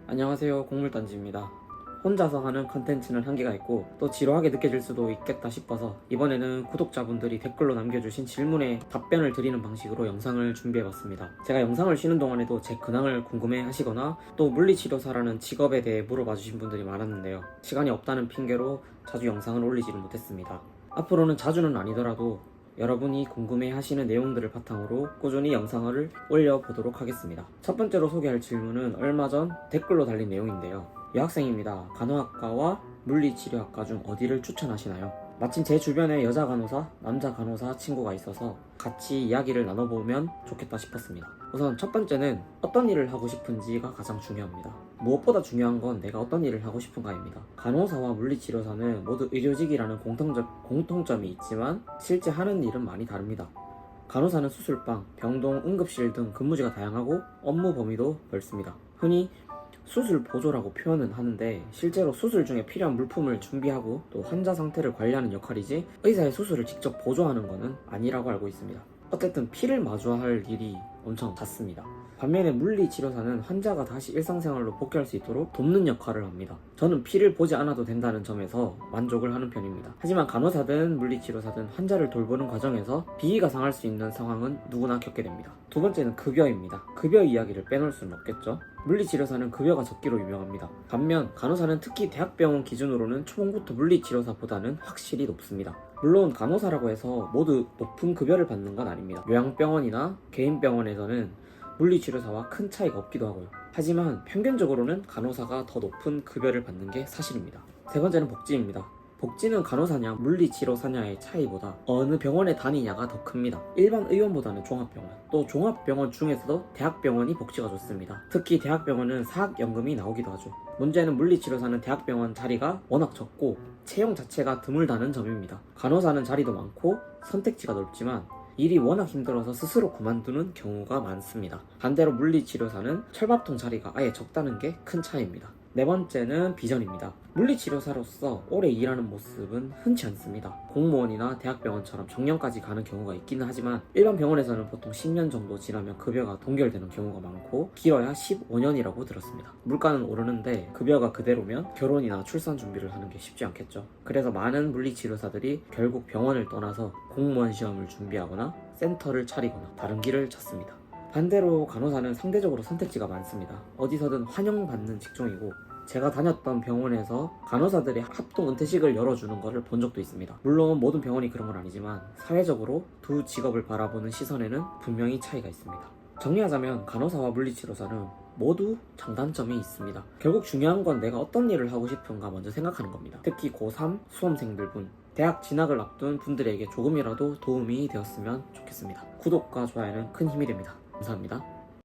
안녕하세요, 곡물단지입니다. 혼자서 하는 컨텐츠는 한계가 있고 또 지루하게 느껴질 수도 있겠다 싶어서 이번에는 구독자분들이 댓글로 남겨주신 질문에 답변을 드리는 방식으로 영상을 준비해봤습니다. 제가 영상을 쉬는 동안에도 제 근황을 궁금해 하시거나 또 물리치료사라는 직업에 대해 물어봐 주신 분들이 많았는데요. 시간이 없다는 핑계로 자주 영상을 올리지를 못했습니다. 앞으로는 자주는 아니더라도 여러분이 궁금해 하시는 내용들을 바탕으로 꾸준히 영상을 올려보도록 하겠습니다. 첫 번째로 소개할 질문은 얼마 전 댓글로 달린 내용인데요. 여학생입니다. 간호학과와 물리치료학과 중 어디를 추천하시나요? 마침 제 주변에 여자 간호사, 남자 간호사 친구가 있어서 같이 이야기를 나눠보면 좋겠다 싶었습니다. 우선 첫 번째는 어떤 일을 하고 싶은지가 가장 중요합니다. 무엇보다 중요한 건 내가 어떤 일을 하고 싶은가입니다. 간호사와 물리치료사는 모두 의료직이라는 공통점이 있지만 실제 하는 일은 많이 다릅니다. 간호사는 수술방, 병동, 응급실 등 근무지가 다양하고 업무 범위도 넓습니다. 흔히 수술 보조라고 표현은 하는데 실제로 수술 중에 필요한 물품을 준비하고 또 환자 상태를 관리하는 역할이지 의사의 수술을 직접 보조하는 것은 아니라고 알고 있습니다. 어쨌든 피를 마주할 일이 엄청 잦습니다. 반면에 물리치료사는 환자가 다시 일상생활로 복귀할 수 있도록 돕는 역할을 합니다. 저는 피를 보지 않아도 된다는 점에서 만족을 하는 편입니다. 하지만 간호사든 물리치료사든 환자를 돌보는 과정에서 비위가 상할 수 있는 상황은 누구나 겪게 됩니다. 두 번째는 급여입니다. 급여 이야기를 빼놓을 수는 없겠죠. 물리치료사는 급여가 적기로 유명합니다. 반면 간호사는 특히 대학병원 기준으로는 초봉부터 물리치료사보다는 확실히 높습니다. 물론 간호사라고 해서 모두 높은 급여를 받는 건 아닙니다. 요양병원이나 개인병원에서는 물리치료사와 큰 차이가 없기도 하고요. 하지만 평균적으로는 간호사가 더 높은 급여를 받는 게 사실입니다. 세 번째는 복지입니다. 복지는 간호사냐 물리치료사냐의 차이보다 어느 병원에 다니냐가 더 큽니다. 일반 의원보다는 종합병원, 또 종합병원 중에서도 대학병원이 복지가 좋습니다. 특히 대학병원은 사학연금이 나오기도 하죠. 문제는 물리치료사는 대학병원 자리가 워낙 적고 채용 자체가 드물다는 점입니다. 간호사는 자리도 많고 선택지가 넓지만 일이 워낙 힘들어서 스스로 그만두는 경우가 많습니다. 반대로 물리치료사는 철밥통 자리가 아예 적다는 게 큰 차이입니다. 네 번째는 비전입니다. 물리치료사로서 오래 일하는 모습은 흔치 않습니다. 공무원이나 대학병원처럼 정년까지 가는 경우가 있기는 하지만 일반 병원에서는 보통 10년 정도 지나면 급여가 동결되는 경우가 많고 길어야 15년이라고 들었습니다. 물가는 오르는데 급여가 그대로면 결혼이나 출산 준비를 하는 게 쉽지 않겠죠. 그래서 많은 물리치료사들이 결국 병원을 떠나서 공무원 시험을 준비하거나 센터를 차리거나 다른 길을 찾습니다. 반대로 간호사는 상대적으로 선택지가 많습니다. 어디서든 환영받는 직종이고 제가 다녔던 병원에서 간호사들이 합동 은퇴식을 열어주는 것을 본 적도 있습니다. 물론 모든 병원이 그런 건 아니지만 사회적으로 두 직업을 바라보는 시선에는 분명히 차이가 있습니다. 정리하자면 간호사와 물리치료사는 모두 장단점이 있습니다. 결국 중요한 건 내가 어떤 일을 하고 싶은가 먼저 생각하는 겁니다. 특히 고3 수험생들 대학 진학을 앞둔 분들에게 조금이라도 도움이 되었으면 좋겠습니다. 구독과 좋아요는 큰 힘이 됩니다. 감사합니다.